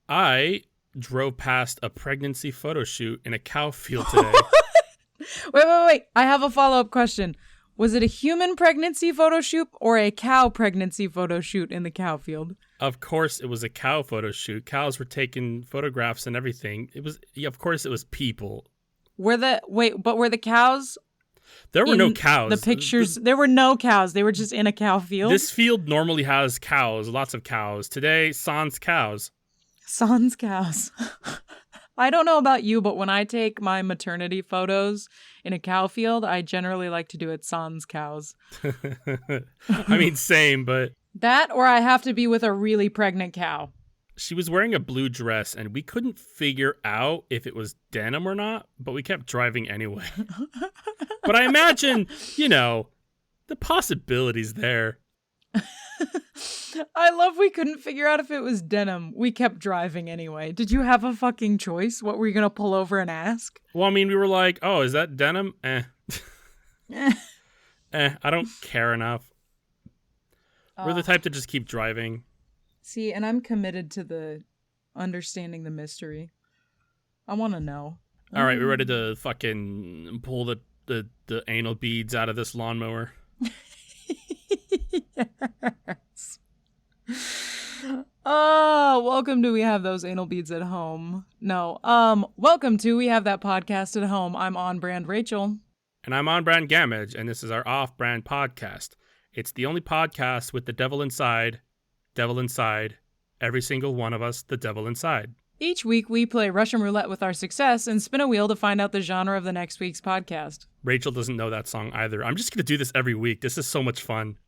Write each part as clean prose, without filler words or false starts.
I drove past a pregnancy photo shoot in a cow field today. Wait. I have a follow-up question. Was it a human pregnancy photo shoot or a cow pregnancy photo shoot in the cow field? Of course, it was a cow photo shoot. Cows were taking photographs and everything. Of course, it was people. Were the cows? There were no cows. The pictures, there were no cows. They were just in a cow field. This field normally has cows, lots of cows. Today, sans cows. Sans cows. I don't know about you, but when I take my maternity photos in a cow field, I generally like to do it sans cows. I mean, same, but... That or I have to be with a really pregnant cow. She was wearing a blue dress, and we couldn't figure out if it was denim or not, but we kept driving anyway. But I imagine, the possibilities there. I love we couldn't figure out if it was denim. We kept driving anyway. Did you have a fucking choice? What were you going to pull over and ask? Well, I mean, we were like, oh, is that denim? I don't care enough. We're the type to just keep driving. See, and I'm committed to the understanding the mystery. I want to know. All right, we're ready to fucking pull the anal beads out of this lawnmower. Yes. Oh, welcome to We Have Those Anal Beads at Home. No, welcome to We Have That Podcast at Home. I'm on-brand Rachel. And I'm on-brand Gamage, and this is our off-brand podcast. It's the only podcast with the devil inside, every single one of us, the devil inside. Each week, we play Russian roulette with our success and spin a wheel to find out the genre of the next week's podcast. Rachel doesn't know that song either. I'm just going to do this every week. This is so much fun.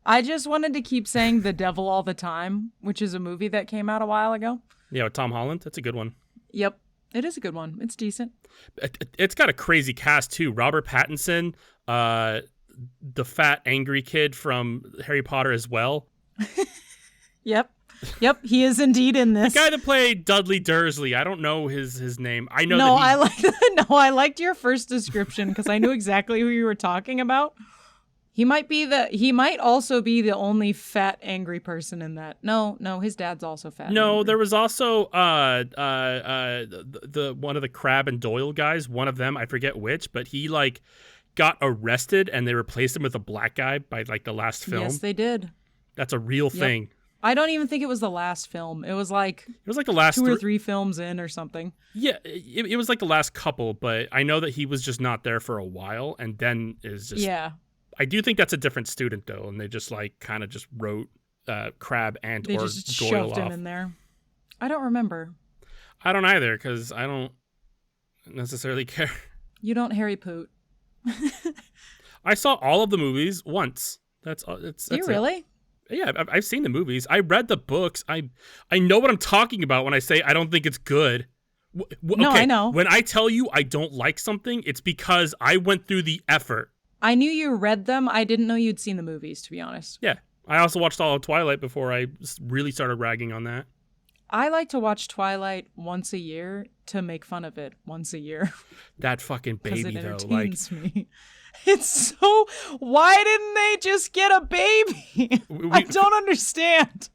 I just wanted to keep saying The Devil All the Time, which is a movie that came out a while ago. Yeah, with Tom Holland. That's a good one. Yep. It is a good one. It's decent. It's got a crazy cast, too. Robert Pattinson, the fat, angry kid from Harry Potter as well. Yep, he is indeed in this. The guy that played Dudley Dursley. I don't know his name. I know I liked your first description because I knew exactly who you were talking about. He might also be the only fat, angry person in that. No, his dad's also fat. No, there was also the one of the Crab and Doyle guys. One of them, I forget which, but he got arrested and they replaced him with a black guy by the last film. Yes, they did. That's a real thing. I don't even think it was the last film. It was the last 2 or 3 films in or something. Yeah, it was the last couple, but I know that he was just not there for a while, and then is just... Yeah. I do think that's a different student, though, and they just, kind of just wrote Crab and they or just Doyle shoved off. him in there. I don't remember. I don't either, because I don't necessarily care. You don't Harry Poot. I saw all of the movies once. That's Do you really? Yeah, I've seen the movies. I read the books. I know what I'm talking about when I say I don't think it's good. No, okay, I know. When I tell you I don't like something, it's because I went through the effort. I knew you read them. I didn't know you'd seen the movies, to be honest. Yeah. I also watched all of Twilight before I really started ragging on that. I like to watch Twilight once a year to make fun of it once a year. That fucking baby, it though. Entertains me. It's so... Why didn't they just get a baby? I don't understand.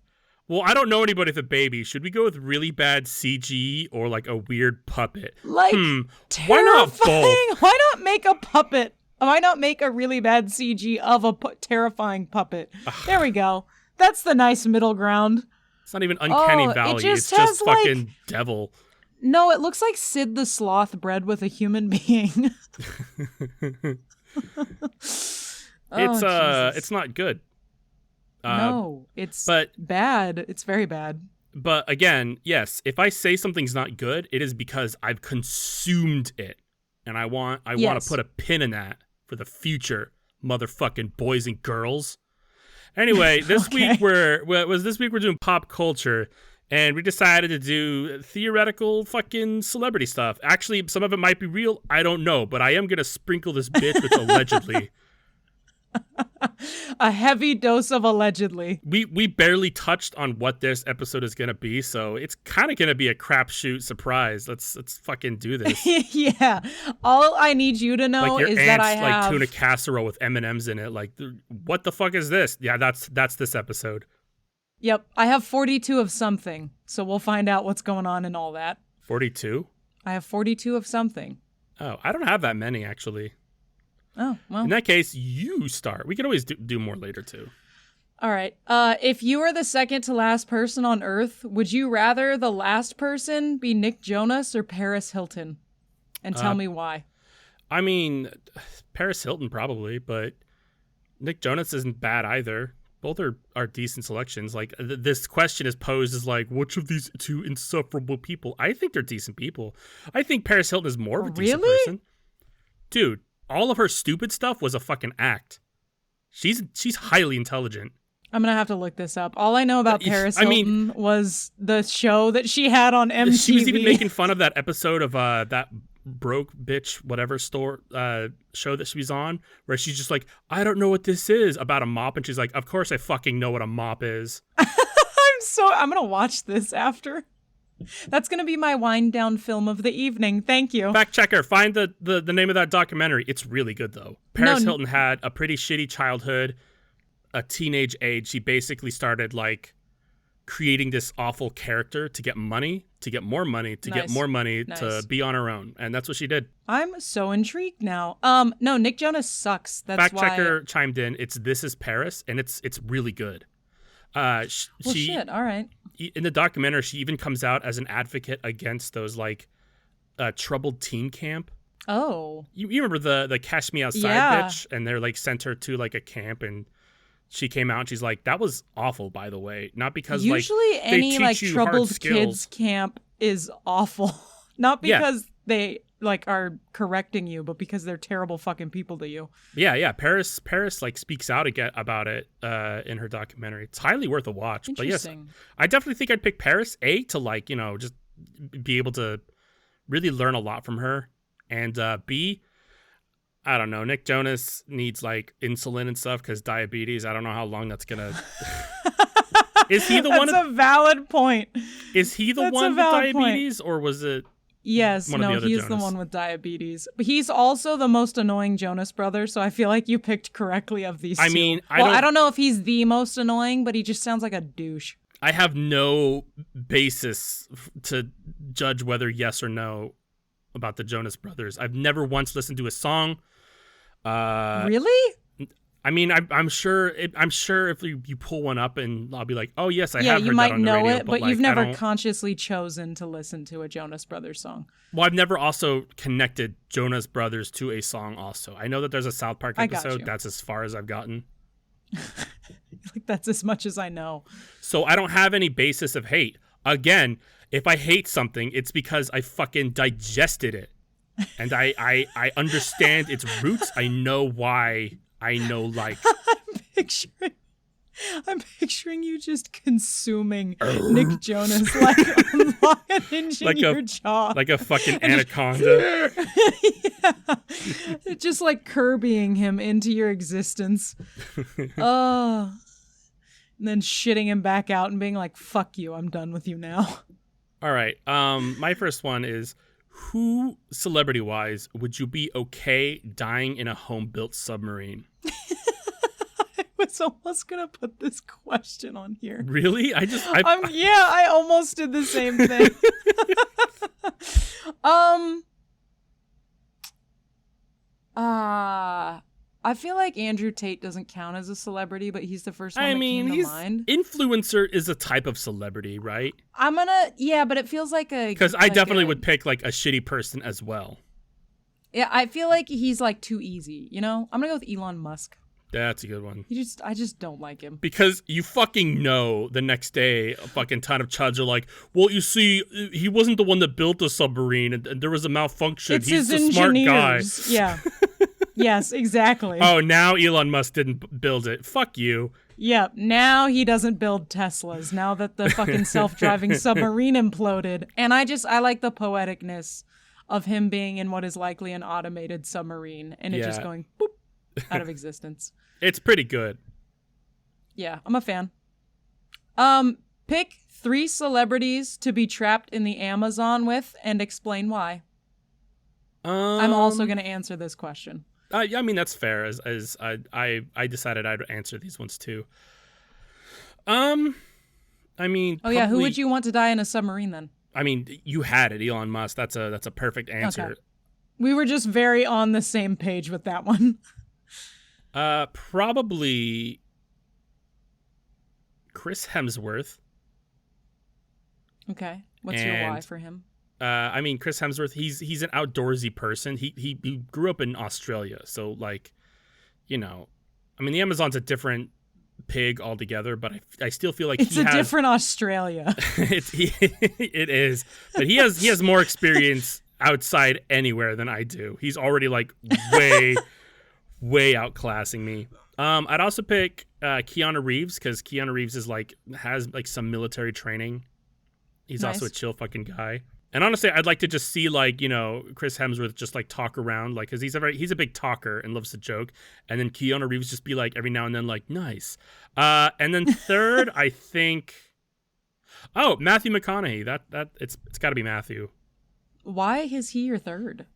Well, I don't know anybody with a baby. Should we go with really bad CG or a weird puppet? Terrifying. Why not both? Why not make a puppet? Why not make a really bad CG of a terrifying puppet? There we go. That's the nice middle ground. It's not even Uncanny Valley. It's just fucking devil. No, it looks like Sid the Sloth bred with a human being. It's not good. No, it's bad. It's very bad. But again, yes, if I say something's not good, it is because I've consumed it. And I want to put a pin in that for the future, motherfucking boys and girls. Anyway, this week we're doing pop culture, and we decided to do theoretical fucking celebrity stuff. Actually, some of it might be real. I don't know, but I am gonna sprinkle this bitch with allegedly. A heavy dose of allegedly. We barely touched on what this episode is gonna be, so it's kind of gonna be a crapshoot surprise. Let's fucking do this. Yeah. All I need you to know is that I have tuna casserole with M&Ms in it. What the fuck is this? Yeah, that's this episode. Yep, I have 42 of something, so we'll find out what's going on and all that. 42? I have 42 of something. Oh, I don't have that many, actually. Oh, well. In that case, you start. We could always do more later, too. All right. If you were the second to last person on Earth, would you rather the last person be Nick Jonas or Paris Hilton? And tell me why. I mean, Paris Hilton probably, but Nick Jonas isn't bad either. Both are decent selections. Like, this question is posed as like, which of these two insufferable people? I think they're decent people. I think Paris Hilton is more of a decent person. Dude, all of her stupid stuff was a fucking act. She's highly intelligent. I'm going to have to look this up. All I know about Paris Hilton was the show that she had on MTV. She was even making fun of that episode of that broke bitch whatever store show that she was on, where she's just like, I don't know what this is, about a mop, and she's like, of course I fucking know what a mop is. I'm gonna watch this after. That's gonna be my wind down film of the evening. Thank you. Fact checker, find the name of that documentary. It's really good though. Paris Hilton had a pretty shitty childhood, a teenage age. She basically started like creating this awful character to get money, to get more money, to get more money, to be on her own. And that's what she did. I'm so intrigued now. No, Nick Jonas sucks. That's Fact checker chimed in. This is Paris, and it's really good. Shit. All right. In the documentary, she even comes out as an advocate against those like troubled teen camp. Oh. You remember the Cash Me Outside bitch? And they're like sent her to like a camp, and she came out and she's like, that was awful, by the way. Not because usually like any like troubled kids camp is awful. Not because they like are correcting you, but because they're terrible fucking people to you. Yeah. Paris like speaks out about it in her documentary. It's highly worth a watch. But yes, I definitely think I'd pick Paris, to like, just be able to really learn a lot from her. And B, I don't know. Nick Jonas needs like insulin and stuff because diabetes. I don't know how long that's gonna. Is he the one? That's a valid point. Is he the one with diabetes, or was it? Yes, no, he's the one with diabetes. But he's also the most annoying Jonas brother, so I feel like you picked correctly of these two. I mean, I don't know if he's the most annoying, but he just sounds like a douche. I have no basis to judge whether yes or no about the Jonas brothers. I've never once listened to a song. Really? I mean, I'm sure if you pull one up and I'll be like, oh yes, I have heard you might that on the know radio, it, but like, you've never consciously chosen to listen to a Jonas Brothers song. Well, I've never also connected Jonas Brothers to a song. Also, I know that there's a South Park episode. That's as far as I've gotten. Like that's as much as I know. So I don't have any basis of hate. Again, if I hate something, it's because I fucking digested it. And I understand its roots. I know why. I know, like... I'm picturing you just consuming Nick Jonas like unhinging your jaw. Like a fucking anaconda. Yeah. Just like Kirbying him into your existence. Oh. And then shitting him back out and being like, fuck you, I'm done with you now. All right. My first one is, who, celebrity-wise, would you be okay dying in a home-built submarine? I was almost gonna put this question on here. Really? I almost did the same thing. I feel like Andrew Tate doesn't count as a celebrity, but he's the first one that came to mind. Influencer is a type of celebrity, right? But it feels like because I definitely would pick like a shitty person as well. Yeah, I feel like he's like too easy, I'm gonna go with Elon Musk. That's a good one. I just don't like him. Because you fucking know the next day a fucking ton of chuds are like, well, you see, he wasn't the one that built the submarine and there was a malfunction. He's a smart guy. Yeah. Yes, exactly. Oh, now Elon Musk didn't build it. Fuck you. Yep. Now he doesn't build Teslas. Now that the fucking self-driving submarine imploded. And I like the poeticness of him being in what is likely an automated submarine and it just going boop out of existence. It's pretty good. Yeah, I'm a fan. Pick 3 celebrities to be trapped in the Amazon with and explain why. I'm also going to answer this question. I mean, that's fair. As I decided I'd answer these ones too. I mean, oh yeah, who would you want to die in a submarine then? I mean, you had it, Elon Musk. That's a perfect answer. Okay. We were just very on the same page with that one. Probably Chris Hemsworth. Okay. What's your why for him? I mean, Chris Hemsworth, he's an outdoorsy person. He grew up in Australia, so like, you know, I mean, the Amazon's a different pig altogether, but I still feel like it's a different Australia. It is, but he has more experience outside anywhere than I do. He's already like way outclassing me. I'd also pick Keanu Reeves because Keanu Reeves has like some military training. He's also a chill fucking guy. And honestly, I'd like to just see like, you know, Chris Hemsworth just like talk around, like, because he's a big talker and loves to joke. And then Keanu Reeves just be like every now and then like, nice. And then third, I think, Matthew McConaughey. That it's got to be Matthew. Why is he your third?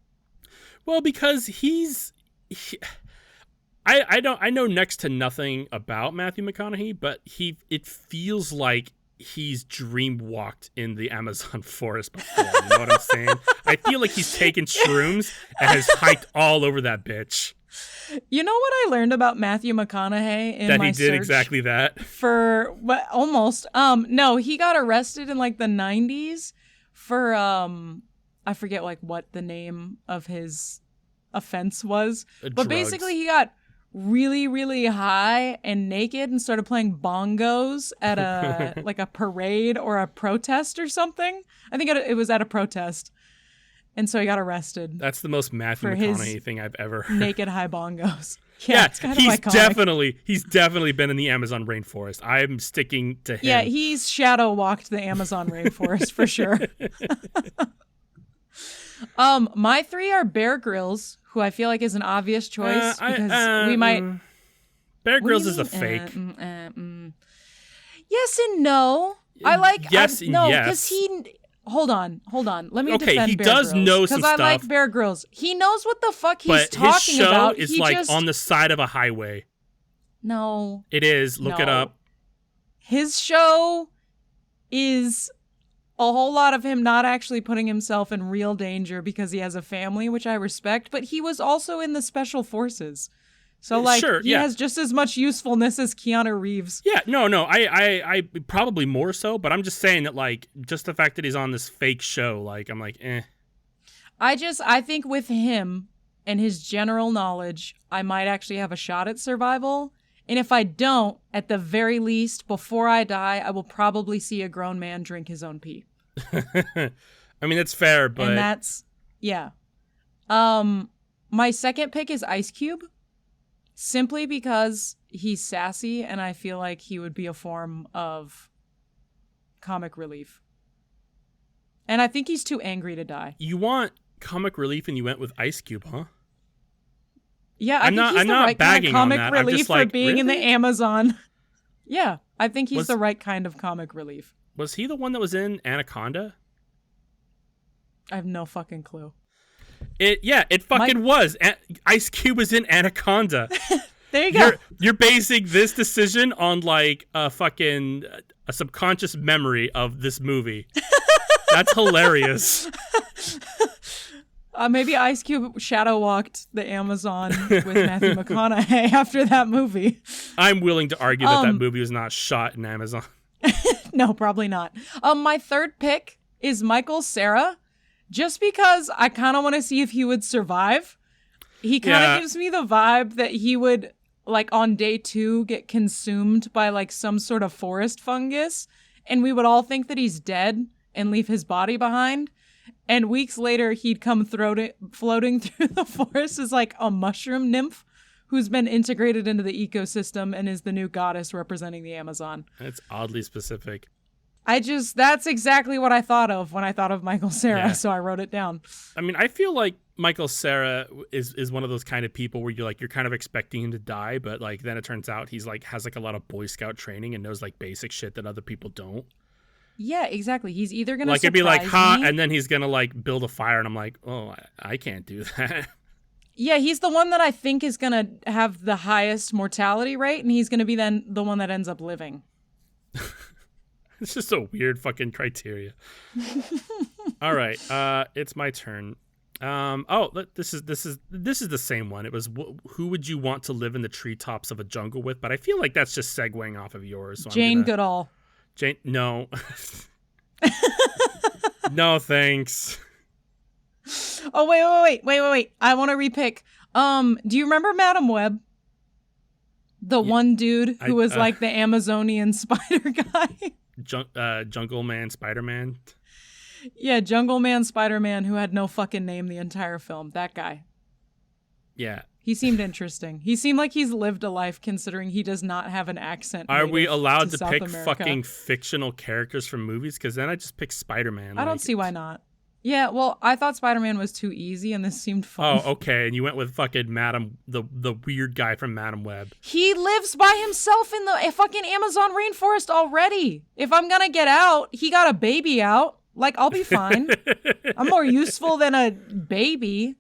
Well, because I know next to nothing about Matthew McConaughey, but it feels like he's dream walked in the Amazon forest before. You know what I'm saying? I feel like he's taken shrooms and has hiked all over that bitch. You know what I learned about Matthew McConaughey in my search? That he did exactly that? For what? Almost. No, he got arrested in like the 90s for I forget like what the name of his offense was. But basically he got really, really high and naked and started playing bongos at a like a parade or a protest or something. I think it was at a protest. And so he got arrested. That's the most Matthew McConaughey thing I've ever heard. Naked high bongos. Yeah, it's kind of he's definitely been in the Amazon rainforest. I'm sticking to him. Yeah, he's shadow walked the Amazon rainforest for sure. My three are Bear Grylls, who I feel like is an obvious choice because we might. Bear Grylls is a fake. Yes and no. I like yes and no yes. Because he. Hold on. Let me defend he Bear does Grylls, know some stuff. Because I like Bear Grylls. He knows what the fuck he's talking about. But his show about. is like on the side of a highway. No. It is. Look it up. His show is a whole lot of him not actually putting himself in real danger because he has a family, which I respect, but he was also in the special forces. So, like, he has just as much usefulness as Keanu Reeves. Yeah, no, I probably more so, but I'm just saying that, like, just the fact that he's on this fake show, like, I'm like, eh. I think with him and his general knowledge, I might actually have a shot at survival. And if I don't, at the very least, before I die, I will probably see a grown man drink his own pee. I mean, that's fair, but... And that's... Yeah. My second pick is Ice Cube. Simply because he's sassy, and I feel like he would be a form of comic relief. And I think he's too angry to die. You want comic relief and you went with Ice Cube, huh? Yeah, I think he's the right kind of comic relief for being in the Amazon. Yeah, I think he's the right kind of comic relief. Was he the one that was in Anaconda? I have no fucking clue. It fucking was. Ice Cube was in Anaconda. There you go. You're basing this decision on like a subconscious memory of this movie. That's hilarious. Maybe Ice Cube shadow walked the Amazon with Matthew McConaughey after that movie. I'm willing to argue that movie was not shot in Amazon. No, probably not. My third pick is Michael Cera. Just because I kind of want to see if he would survive. He kind of gives me the vibe that he would, like, on day 2, get consumed by, like, some sort of forest fungus. And we would all think that he's dead and leave his body behind. And weeks later, he'd come floating through the forest as, like, a mushroom nymph who's been integrated into the ecosystem and is the new goddess representing the Amazon. That's oddly specific. That's exactly what I thought of when I thought of Michael Cera, so I wrote it down. I mean, I feel like Michael Cera is one of those kind of people where you're kind of expecting him to die, but like then it turns out he's like has like a lot of Boy Scout training and knows like basic shit that other people don't. Yeah, exactly. He's either gonna like it'd be like hot, and then he's gonna like build a fire, and I'm like, oh, I can't do that. Yeah, he's the one that I think is gonna have the highest mortality rate, and he's gonna be then the one that ends up living. It's just a weird fucking criteria. All right, it's my turn. This is the same one. It was who would you want to live in the treetops of a jungle with? But I feel like that's just segueing off of yours. So Jane Goodall. Jane, no, no thanks. Oh wait! I want to repick. Do you remember Madam Web? The one dude who was like the Amazonian spider guy. Jungle Man, Spider-Man. Yeah, Jungle Man, Spider-Man, who had no fucking name the entire film. That guy. Yeah. He seemed interesting. He seemed like he's lived a life considering he does not have an accent. Are we allowed to South pick America. fucking fictional characters from movies? Because then I just pick Spider-Man. I don't see why not. Yeah, well, I thought Spider-Man was too easy, and this seemed fun. Oh, okay, and you went with fucking the weird guy from Madam Web. He lives by himself in the fucking Amazon rainforest already. If I'm gonna get out, he got a baby out. Like, I'll be fine. I'm more useful than a baby.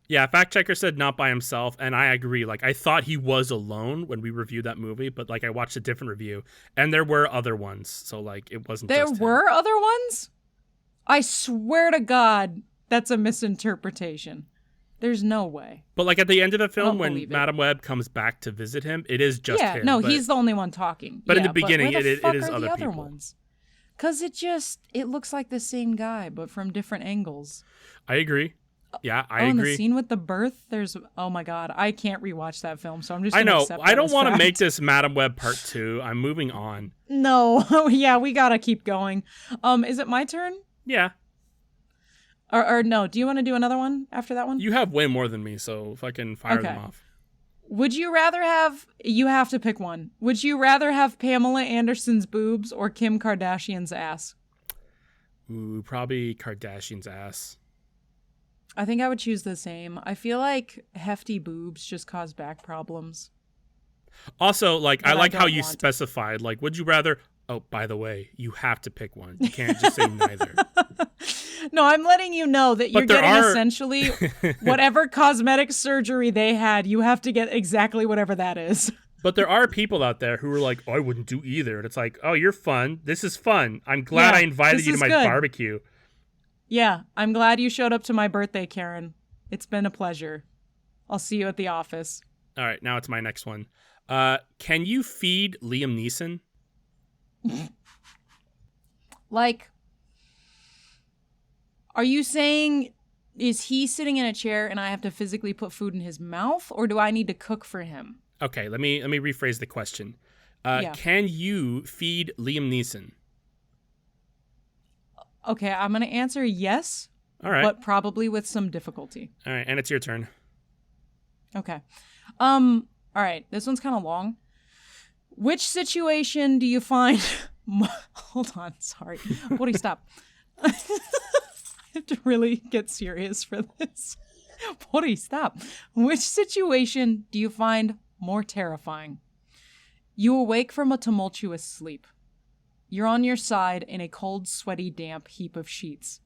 Yeah, fact checker said not by himself, and I agree. Like, I thought he was alone when we reviewed that movie, but like I watched a different review, and there were other ones, so like it wasn't. There just were him. other ones? I swear to God, that's a misinterpretation. There's no way. But like at the end of the film, when Madam Web comes back to visit him, it is just him. No, he's the only one talking. But in the beginning, it is other other people. Ones? Because it looks like the same guy, but from different angles. I agree. Yeah, I agree. And the scene with the birth, oh my God, I can't rewatch that film, so I'm just I gonna know. accept I don't want to make this Madam Web part 2. I'm moving on. No. Yeah, we gotta keep going. Is it my turn? Yeah. Or no, do you want to do another one after that one? You have way more than me, so if I can fire them off. Would you rather you have to pick one. Would you rather have Pamela Anderson's boobs or Kim Kardashian's ass? Ooh, probably Kardashian's ass. I think I would choose the same. I feel like hefty boobs just cause back problems. Also, like, I like how you specified, like, would you rather... Oh, by the way, you have to pick one. You can't just say neither. No, I'm letting you know that you're getting essentially whatever cosmetic surgery they had, you have to get exactly whatever that is. But there are people out there who are like, oh, I wouldn't do either. And it's like, oh, you're fun. This is fun. I'm glad I invited you to my barbecue. Yeah, I'm glad you showed up to my birthday, Karen. It's been a pleasure. I'll see you at the office. All right, now it's my next one. Can you feed Liam Neeson? Like, are you saying, is he sitting in a chair and I have to physically put food in his mouth, or do I need to cook for him? Okay, let me rephrase the question. Can you feed Liam Neeson? Okay, I'm going to answer yes. All right. But probably with some difficulty. All right, and it's your turn. Okay. All right, this one's kind of long. Which situation do you find... Hold on, sorry. Woody, stop. I have to really get serious for this. Woody, stop. Which situation do you find more terrifying? You awake from a tumultuous sleep. You're on your side in a cold, sweaty, damp heap of sheets.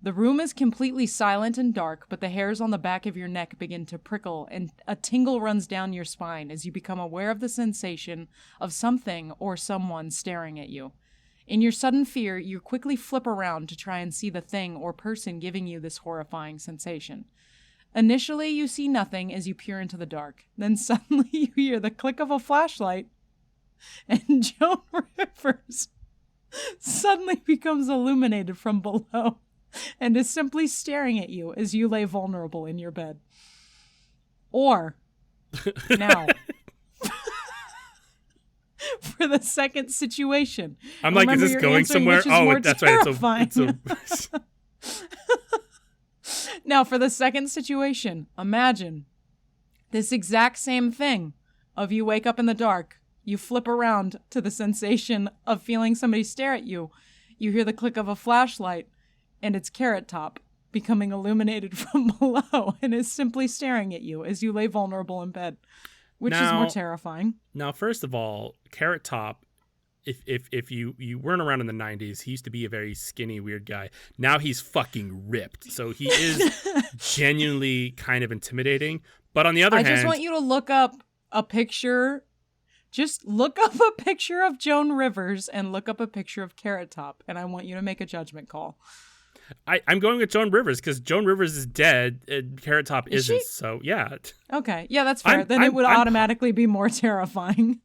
The room is completely silent and dark, but the hairs on the back of your neck begin to prickle, and a tingle runs down your spine as you become aware of the sensation of something or someone staring at you. In your sudden fear, you quickly flip around to try and see the thing or person giving you this horrifying sensation. Initially, you see nothing as you peer into the dark. Then suddenly you hear the click of a flashlight, and Joan Rivers suddenly becomes illuminated from below and is simply staring at you as you lay vulnerable in your bed. Or, now, for the second situation. I'm like, is this going somewhere? Oh, that's right. Now, for the second situation, imagine this exact same thing of you wake up in the dark, you flip around to the sensation of feeling somebody stare at you, you hear the click of a flashlight, and it's Carrot Top becoming illuminated from below and is simply staring at you as you lay vulnerable in bed, which is more terrifying. Now, first of all, Carrot Top, if you weren't around in the 90s, he used to be a very skinny, weird guy. Now he's fucking ripped. So he is genuinely kind of intimidating. But on the other hand... I just want you to look up a picture Just look up a picture of Joan Rivers and look up a picture of Carrot Top, and I want you to make a judgment call. I'm going with Joan Rivers because Joan Rivers is dead and Carrot Top isn't. So, yeah. Okay. Yeah, that's fair. Then it would automatically be more terrifying.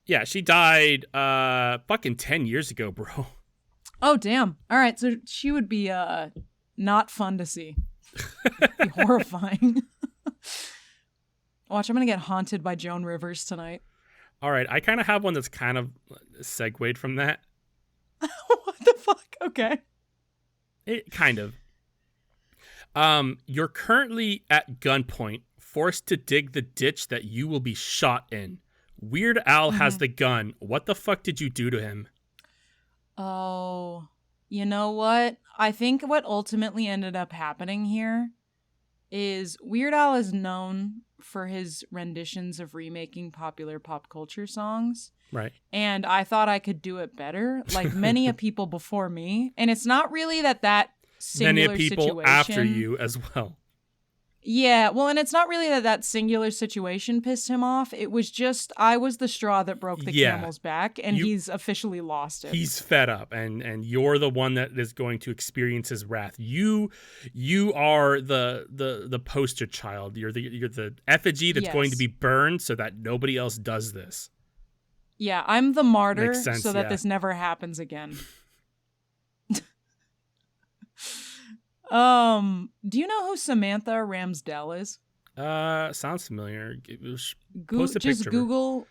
Yeah, she died fucking 10 years ago, bro. Oh, damn. All right, so she would be not fun to see. Be horrifying. Watch, I'm going to get haunted by Joan Rivers tonight. All right, I kind of have one that's kind of segued from that. What the fuck? Okay. It kind of. You're currently at gunpoint, forced to dig the ditch that you will be shot in. Weird Al has the gun. What the fuck did you do to him? Oh, you know what? I think what ultimately ended up happening here is Weird Al is known for his renditions of remaking popular pop culture songs. Right. And I thought I could do it better, like many a people before me. And it's not really that singular many people situation. After you as well. Yeah, well, and it's not really that singular situation pissed him off. It was just I was the straw that broke the camel's back, and he's officially lost it. He's fed up, and you're the one that is going to experience his wrath. You are the poster child. You're the effigy that's going to be burned so that nobody else does this. Yeah, I'm the martyr Makes sense, so that this never happens again. Do you know who Samantha Ramsdell is? Sounds familiar. Just Google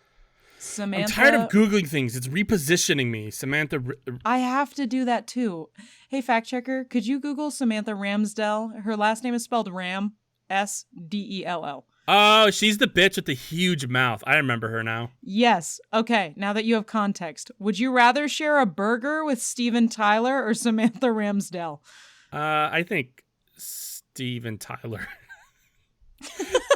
Samantha. I'm tired of Googling things. It's repositioning me. Samantha. I have to do that too. Hey, fact checker, could you Google Samantha Ramsdell? Her last name is spelled Ram, S-D-E-L-L. Oh, she's the bitch with the huge mouth. I remember her now. Yes. Okay, now that you have context, would you rather share a burger with Steven Tyler or Samantha Ramsdell? I think Steven Tyler.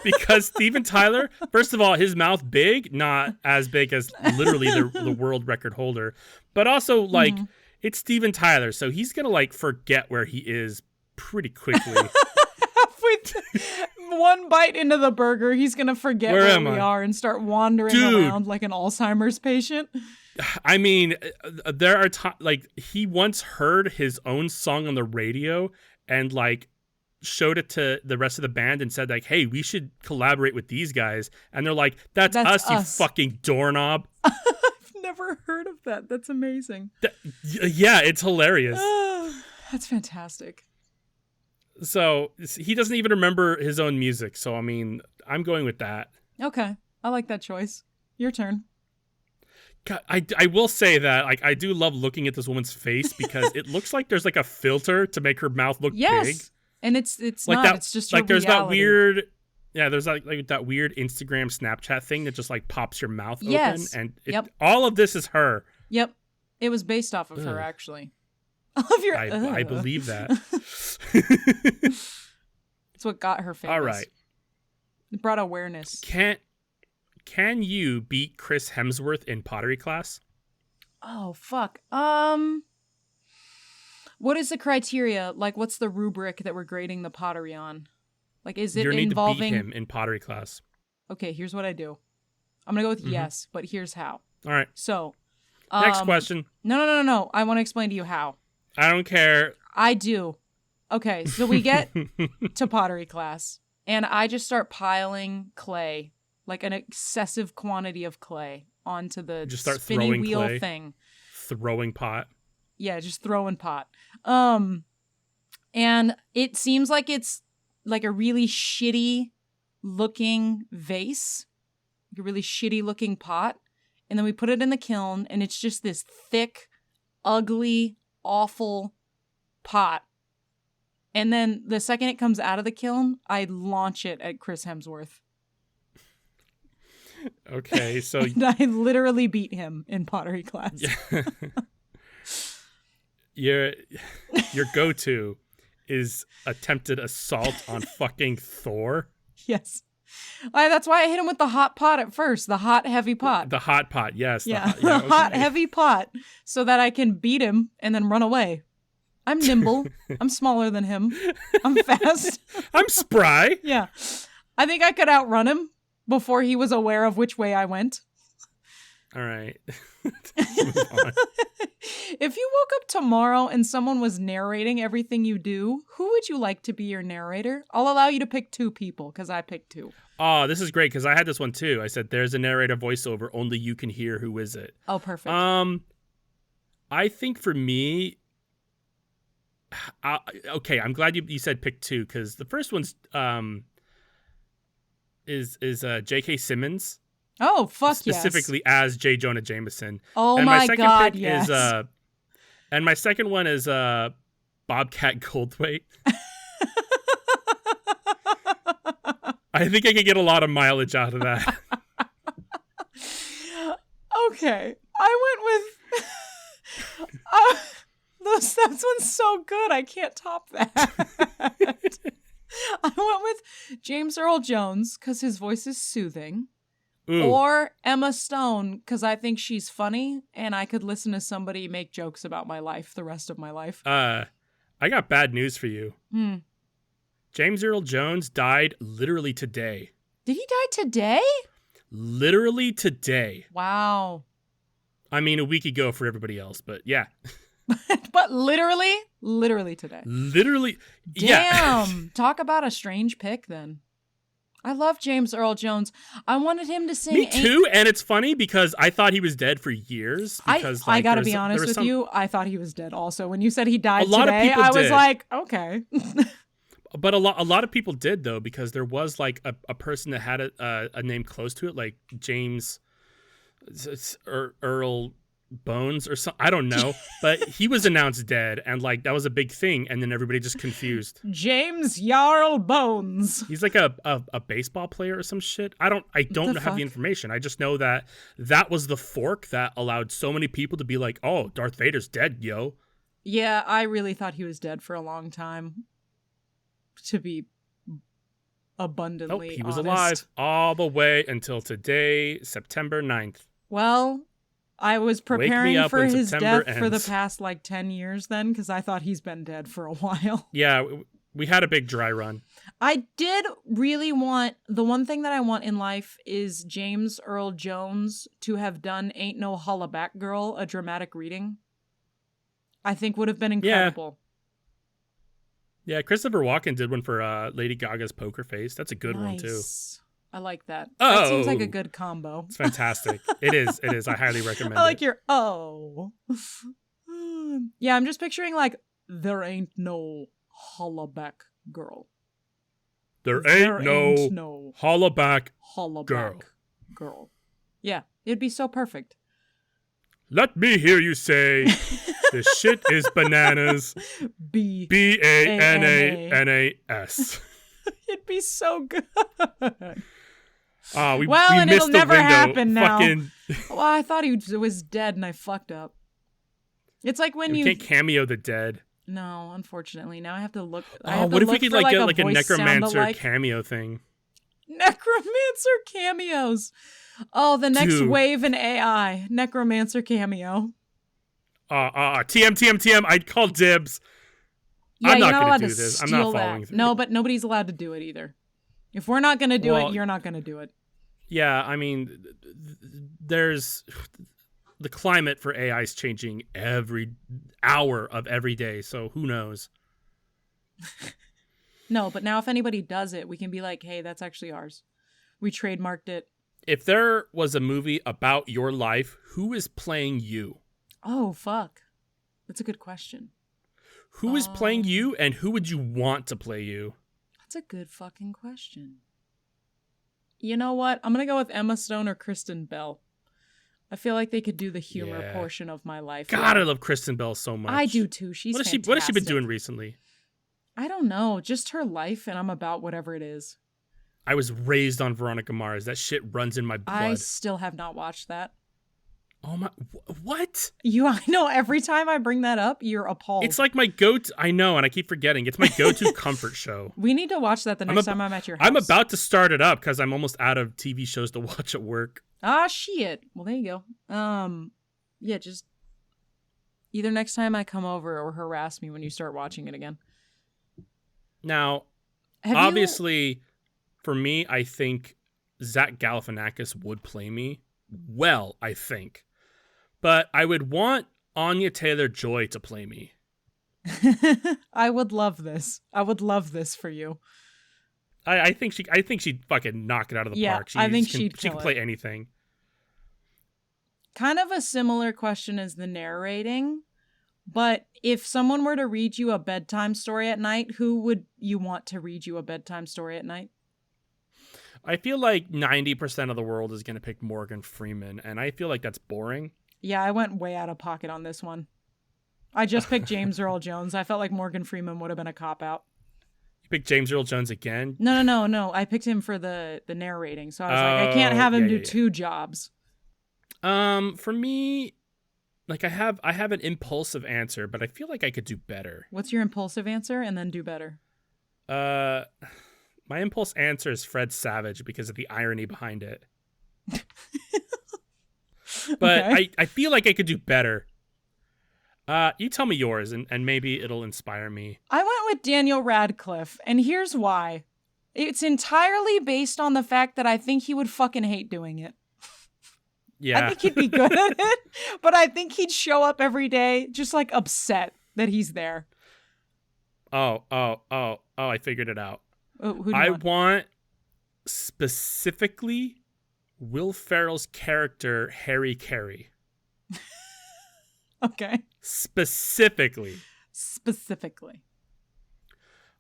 Because Steven Tyler, first of all, his mouth big, not as big as literally the world record holder, but also like it's Steven Tyler, so he's gonna forget where he is pretty quickly. One bite into the burger, he's gonna forget where we are and start wandering around like an Alzheimer's patient. I mean, there are he once heard his own song on the radio and showed it to the rest of the band and said hey, we should collaborate with these guys. And they're like, that's us, you fucking doorknob. I've never heard of that. That's amazing. Yeah, it's hilarious. That's fantastic. So he doesn't even remember his own music. So, I mean, I'm going with that. Okay. I like that choice. Your turn. God, I will say that I do love looking at this woman's face because it looks like there's a filter to make her mouth look big. And it's not. That, it's just there's that weird. Yeah, there's that weird Instagram Snapchat thing that just pops your mouth open, and all of this is her. Yep, it was based off of her actually. I believe that. It's what got her famous. All right, it brought awareness. Can you beat Chris Hemsworth in pottery class? Oh, fuck. What is the criteria? What's the rubric that we're grading the pottery on? Is it involving... You need to beat him in pottery class. Okay, here's what I do. I'm going to go with yes, but here's how. All right. So... next question. No. I want to explain to you how. I don't care. I do. Okay, so we get to pottery class, and I just start piling clay. An excessive quantity of clay onto the just start spinny throwing wheel clay, thing. Throwing pot. Yeah, just throwing pot. And it seems like it's a really shitty looking vase, a really shitty looking pot. And then we put it in the kiln, and it's just this thick, ugly, awful pot. And then the second it comes out of the kiln, I launch it at Chris Hemsworth. Okay, so... And I literally beat him in pottery class. Yeah. Your go-to is attempted assault on fucking Thor? Yes. That's why I hit him with the hot pot at first. The hot, heavy pot. The hot pot, yes. Yeah, the hot, heavy pot. So that I can beat him and then run away. I'm nimble. I'm smaller than him. I'm fast. I'm spry. Yeah. I think I could outrun him before he was aware of which way I went. All right. Let's move on. If you woke up tomorrow and someone was narrating everything you do, who would you like to be your narrator? I'll allow you to pick 2 people because I picked 2. Oh, this is great because I had this one too. I said, there's a narrator voiceover. Only you can hear who is it. Oh, perfect. I think for me, okay, I'm glad you said pick 2 because the first one's is J.K. Simmons. Oh, fuck specifically yes. as J. Jonah Jameson. Oh and my second God, pick yes. And my second one is Bobcat Goldthwait. I think I could get a lot of mileage out of that. Okay, I went with that one's so good. I can't top that. I went with James Earl Jones because his voice is soothing. Ooh. Or Emma Stone, because I think she's funny, and I could listen to somebody make jokes about my life the rest of my life. I got bad news for you. James Earl Jones died literally today. Did he die today? Literally today. Wow. I mean, a week ago for everybody else, but yeah. But literally today. Literally. Damn. Yeah. Talk about a strange pick then. I love James Earl Jones. I wanted him to sing. Me too, and it's funny because I thought he was dead for years. Because I gotta be honest with you, I thought he was dead also. When you said he died today, I was like, okay. But a lot of people did though, because there was like a person that had a name close to it, like James Earl Bones or something. I don't know, but he was announced dead, and like that was a big thing, and then everybody just confused. James Jarl Bones. He's like a baseball player or some shit. I don't have the information. I just know that was the fork that allowed so many people to be like, oh, Darth Vader's dead, yo. Yeah, I really thought he was dead for a long time. To be abundantly he was honest. alive all the way until today, September 9th. Well, I was preparing for his September death for the ends. past like 10 years then, because I thought he's been dead for a while. Yeah, we had a big dry run. I did really want, the one thing that I want in life is James Earl Jones to have done Ain't No Hollaback Girl, a dramatic reading. I think would have been incredible. Yeah, Christopher Walken did one for Lady Gaga's Poker Face. That's a good one too. I like that. Oh, that seems like a good combo. It's fantastic. It is. I highly recommend it. I like your Yeah, I'm just picturing like, there ain't no hollaback girl. There ain't no hollaback girl. Yeah, it'd be so perfect. Let me hear you say, this shit is bananas. BANANAS. It'd be so good. We and missed it'll the never window. happen now. Fucking... Well, I thought he was dead and I fucked up. It's like when you can't cameo the dead. No, unfortunately. Now I have to look. What if we could get like a necromancer cameo thing? Necromancer cameos. Oh, the next wave in AI. Necromancer cameo. TM. I'd call dibs. Yeah, I'm not going to do this. I'm not following through. No, but nobody's allowed to do it either. If we're not going to do it, you're not going to do it. Yeah, I mean, there's... The climate for AI is changing every hour of every day, so who knows? No, but now if anybody does it, we can be like, hey, that's actually ours. We trademarked it. If there was a movie about your life, who is playing you? Oh, fuck. That's a good question. Who is playing you, and who would you want to play you? That's a good fucking question. You know what? I'm going to go with Emma Stone or Kristen Bell. I feel like they could do the humor portion of my life. God, I love Kristen Bell so much. I do too. She's fantastic. What has she been doing recently? I don't know. Just her life, and I'm about whatever it is. I was raised on Veronica Mars. That shit runs in my blood. I still have not watched that. Oh my... What? I know every time I bring that up, you're appalled. It's like my go-to... I know, and I keep forgetting. It's my go-to comfort show. We need to watch that the next time I'm at your house. I'm about to start it up because I'm almost out of TV shows to watch at work. Ah, shit. Well, there you go. Yeah, just either next time I come over or harass me when you start watching it again. Now, obviously, for me, I think Zach Galifianakis would play me well, I think. But I would want Anya Taylor-Joy to play me. I would love this. I would love this for you. I think she'd fucking knock it out of the park. I think she can play anything. Kind of a similar question as the narrating, but if someone were to read you a bedtime story at night, who would you want to read you a bedtime story at night? I feel like 90% of the world is going to pick Morgan Freeman, and I feel like that's boring. Yeah, I went way out of pocket on this one. I just picked James Earl Jones. I felt like Morgan Freeman would have been a cop-out. You picked James Earl Jones again? No. I picked him for the narrating, so I was like, I can't have him do two jobs. For me, like I have an impulsive answer, but I feel like I could do better. What's your impulsive answer, and then do better? My impulse answer is Fred Savage because of the irony behind it. But okay. I feel like I could do better. You tell me yours, and maybe it'll inspire me. I went with Daniel Radcliffe, and here's why. It's entirely based on the fact that I think he would fucking hate doing it. Yeah. I think he'd be good at it, but I think he'd show up every day just like upset that he's there. Oh, I figured it out. Who do you want specifically Will Ferrell's character, Harry Carey. Okay. Specifically.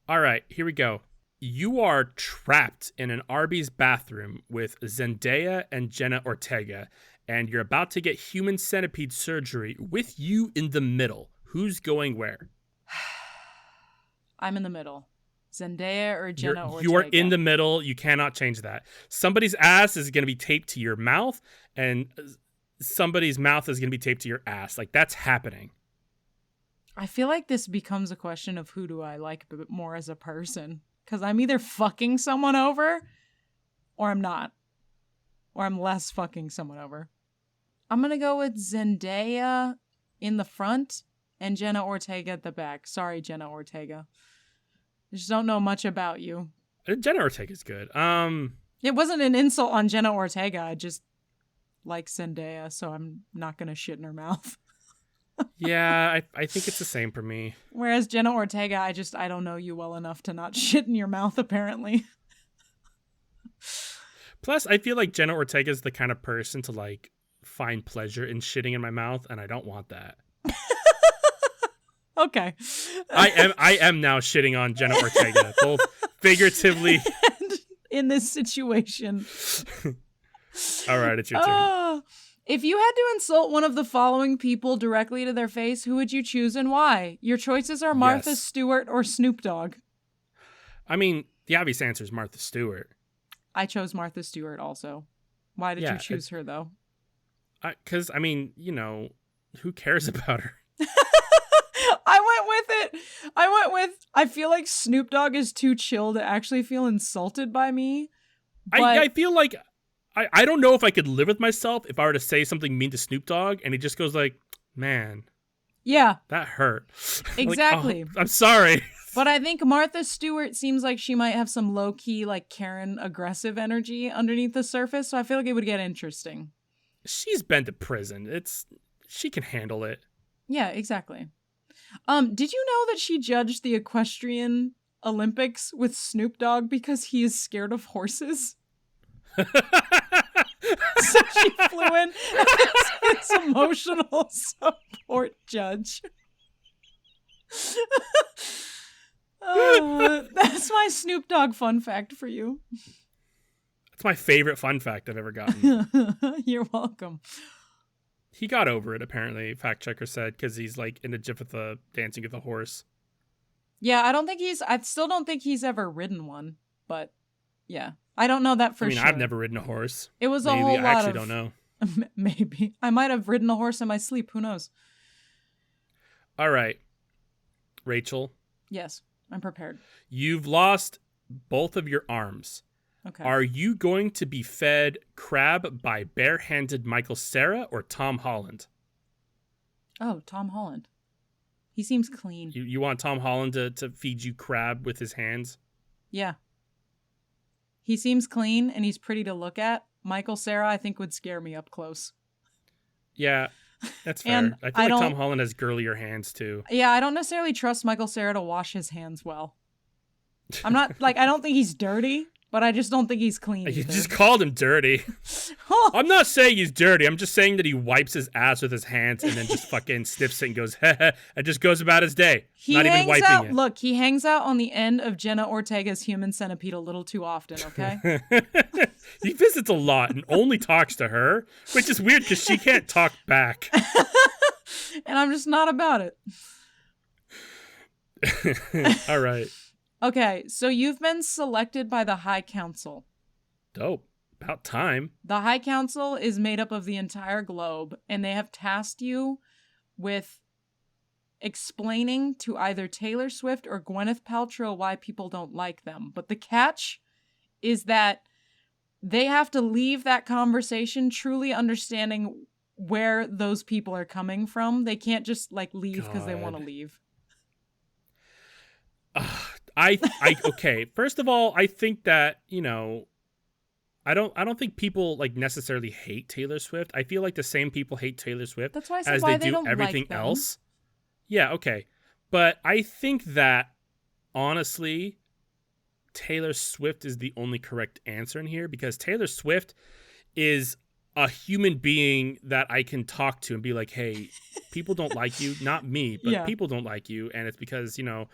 All right, here we go. You are trapped in an Arby's bathroom with Zendaya and Jenna Ortega, and you're about to get human centipede surgery with you in the middle. Who's going where? I'm in the middle. Zendaya or Jenna Ortega? You are in the middle. You cannot change that. Somebody's ass is going to be taped to your mouth, and somebody's mouth is going to be taped to your ass. Like, that's happening. I feel like this becomes a question of who do I like a bit more as a person. Because I'm either fucking someone over, or I'm not. Or I'm less fucking someone over. I'm going to go with Zendaya in the front and Jenna Ortega at the back. Sorry, Jenna Ortega. I just don't know much about you. Jenna Ortega's good. It wasn't an insult on Jenna Ortega. I just like Zendaya, so I'm not going to shit in her mouth. Yeah, I think it's the same for me. Whereas Jenna Ortega, I don't know you well enough to not shit in your mouth, apparently. Plus, I feel like Jenna Ortega is the kind of person to, like, find pleasure in shitting in my mouth, and I don't want that. Okay. I am now shitting on Jenna Ortega, both figuratively and in this situation. All right, it's your turn. If you had to insult one of the following people directly to their face, who would you choose and why? Your choices are Martha Stewart or Snoop Dogg. I mean, the obvious answer is Martha Stewart. I chose Martha Stewart also. Why did you choose her, though? Because, I mean, you know, who cares about her? I feel like Snoop Dogg is too chill to actually feel insulted by me. I feel like... I don't know if I could live with myself if I were to say something mean to Snoop Dogg and he just goes like, man. Yeah. That hurt. Exactly. Like, oh, I'm sorry. But I think Martha Stewart seems like she might have some low-key, like, Karen aggressive energy underneath the surface, so I feel like it would get interesting. She's been to prison. She can handle it. Yeah, exactly. Did you know that she judged the equestrian Olympics with Snoop Dogg because he is scared of horses? So she flew in as his emotional support judge. That's my Snoop Dogg fun fact for you. That's my favorite fun fact I've ever gotten. You're welcome. He got over it, apparently, fact checker said, because he's like in a gif with a dancing with a horse. Yeah, I still don't think he's ever ridden one, but yeah. I don't know that for sure. I've never ridden a horse. It was a whole lot of... I actually don't know. Maybe. I might have ridden a horse in my sleep. Who knows? All right. Rachel. Yes, I'm prepared. You've lost both of your arms. Okay. Are you going to be fed crab by barehanded Michael Cera or Tom Holland? Oh, Tom Holland. He seems clean. You want Tom Holland to feed you crab with his hands? Yeah. He seems clean and he's pretty to look at, Michael Cera, I think, would scare me up close. Yeah, that's fair. And I feel like Tom Holland has girlier hands too. Yeah, I don't necessarily trust Michael Cera to wash his hands well. I'm not like, I don't think he's dirty, but I just don't think he's clean. You just called him dirty. I'm not saying he's dirty. I'm just saying that he wipes his ass with his hands and then just fucking sniffs it and goes, and just goes about his day. Not even wiping it. Look, he hangs out on the end of Jenna Ortega's human centipede a little too often, okay? He visits a lot and only talks to her, which is weird because she can't talk back. And I'm just not about it. All right. Okay, so you've been selected by the High Council. Dope. About time. The High Council is made up of the entire globe, and they have tasked you with explaining to either Taylor Swift or Gwyneth Paltrow why people don't like them. But the catch is that they have to leave that conversation truly understanding where those people are coming from. They can't just like leave because they want to leave. Okay. First of all, I think that, you know, I don't think people like necessarily hate Taylor Swift. I feel like the same people hate Taylor Swift That's why I said as why they do don't everything like them. else. Yeah, okay. But I think that honestly, Taylor Swift is the only correct answer in here because Taylor Swift is a human being that I can talk to and be like, hey, people don't like you. Not me, but people don't like you. And it's because, you know,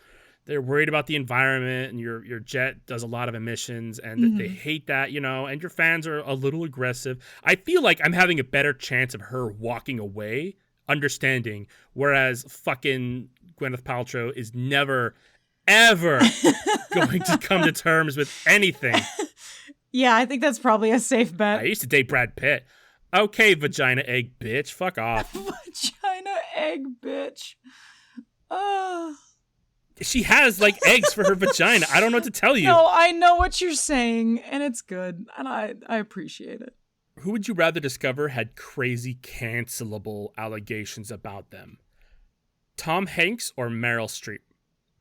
they're worried about the environment and your jet does a lot of emissions and they hate that, you know, and your fans are a little aggressive. I feel like I'm having a better chance of her walking away, understanding, whereas fucking Gwyneth Paltrow is never, ever going to come to terms with anything. Yeah, I think that's probably a safe bet. I used to date Brad Pitt. Okay, vagina egg bitch, fuck off. Vagina egg bitch. She has like eggs for her vagina. I don't know what to tell you. No, I know what you're saying, and it's good, and I appreciate it. Who would you rather discover had crazy cancelable allegations about them? Tom Hanks or Meryl Streep?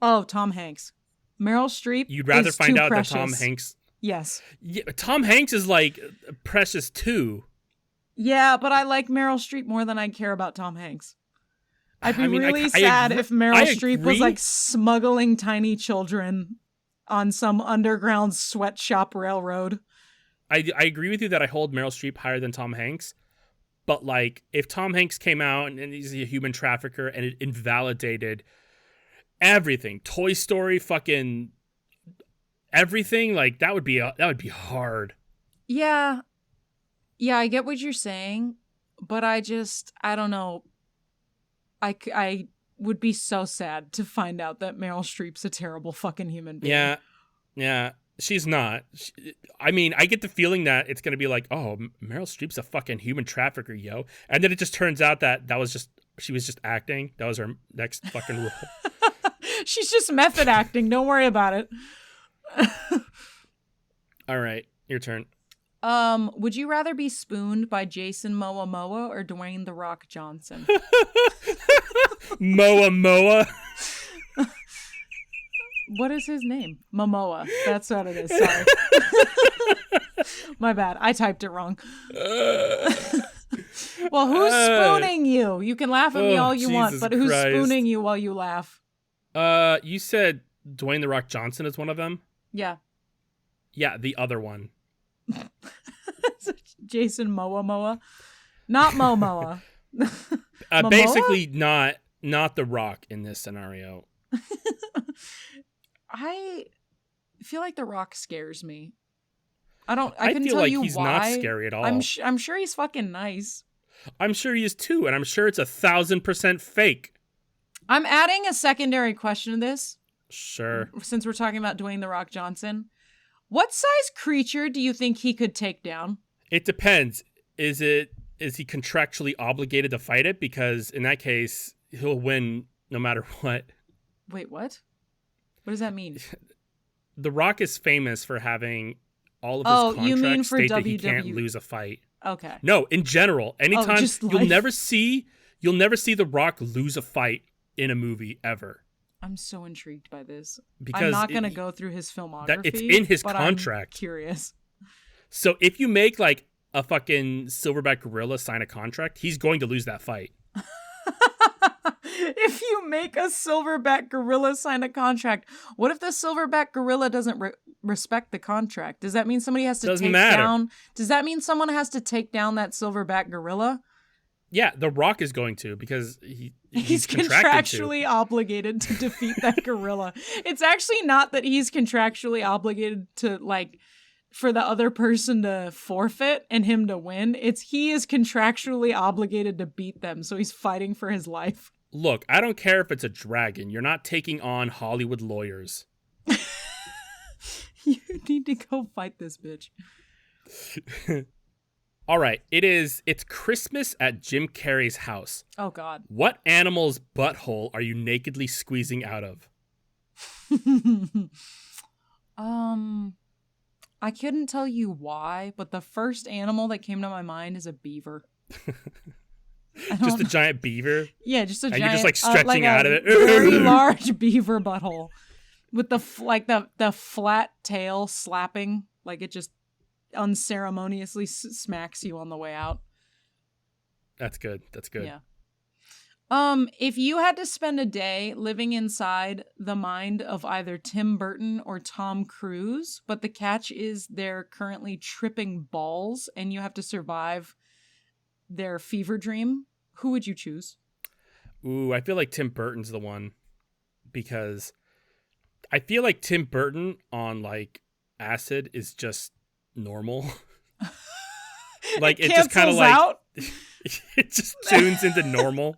Oh, Tom Hanks. Meryl Streep. You'd rather is find too out precious. that Tom Hanks. Yes. Yeah, Tom Hanks is like precious too. Yeah, but I like Meryl Streep more than I care about Tom Hanks. I'd be really sad if Meryl Streep was like smuggling tiny children on some underground sweatshop railroad. I agree with you that I hold Meryl Streep higher than Tom Hanks. But like if Tom Hanks came out and he's a human trafficker and it invalidated everything, Toy Story, fucking everything, like that would be hard. Yeah, I get what you're saying, but I don't know. I would be so sad to find out that Meryl Streep's a terrible fucking human being. Yeah, she's not. I mean, I get the feeling that it's gonna be like, oh, Meryl Streep's a fucking human trafficker, yo, and then it just turns out that she was just acting. That was her next fucking role. She's just method acting. Don't worry about it. All right, your turn. Would you rather be spooned by Jason Momoa or Dwayne The Rock Johnson? Momoa. What is his name? Momoa. That's what it is. Sorry. My bad. I typed it wrong. Well, who's spooning you? You can laugh at me all you want, but who's spooning you while you laugh? You said Dwayne The Rock Johnson is one of them? Yeah. Yeah, the other one. Jason Momoa. Not Momoa. Basically not The Rock in this scenario. I feel like The Rock scares me. I couldn't feel tell like you he's why. not scary at all. I'm sure he's fucking nice. I'm sure he is too, and I'm sure it's 1,000% fake. I'm adding a secondary question to this. Sure. Since we're talking about Dwayne The Rock Johnson. What size creature do you think he could take down? It depends. Is he contractually obligated to fight it? Because in that case, he'll win no matter what. Wait, what? What does that mean? The Rock is famous for having all of his contracts you mean for state that he can't lose a fight. Okay. No, in general, anytime you'll life? never see The Rock lose a fight in a movie ever. I'm so intrigued by this. Because I'm not going to go through his filmography. It's in his but contract. I'm curious. So if you make like a fucking silverback gorilla sign a contract, he's going to lose that fight. If you make a silverback gorilla sign a contract, what if the silverback gorilla doesn't respect the contract? Does that mean somebody has to take down? Does that mean someone has to take down that silverback gorilla? Yeah, The Rock is going to, because he's contractually obligated to defeat that gorilla. It's actually not that he's contractually obligated to, like, for the other person to forfeit and him to win. It's he is contractually obligated to beat them, so he's fighting for his life. Look, I don't care if it's a dragon. You're not taking on Hollywood lawyers. You need to go fight this bitch. All right, it's Christmas at Jim Carrey's house. Oh, God. What animal's butthole are you nakedly squeezing out of? I couldn't tell you why, but the first animal that came to my mind is a beaver. Just a giant beaver? Yeah, just a giant. And you're just like stretching out of it. Very large beaver butthole. With the flat tail slapping, like it just unceremoniously smacks you on the way out. That's good. Yeah. If you had to spend a day living inside the mind of either Tim Burton or Tom Cruise, but the catch is they're currently tripping balls and you have to survive their fever dream, who would you choose? Ooh, I feel like Tim Burton's the one, because I feel like Tim Burton on like acid is just normal. Like it just kind of like it just tunes into normal.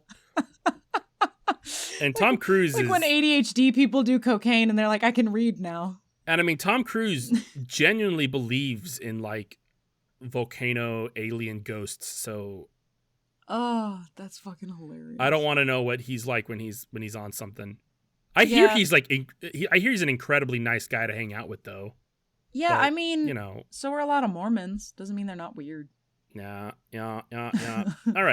And Tom Cruise is when ADHD people do cocaine and they're like, I can read now. And I mean, Tom Cruise genuinely believes in like volcano alien ghosts. So, oh, that's fucking hilarious. I don't want to know what he's like when he's on something. I hear he's like, I hear he's an incredibly nice guy to hang out with, though. Yeah, but, I mean, you know, so are a lot of Mormons. Doesn't mean they're not weird. Yeah. All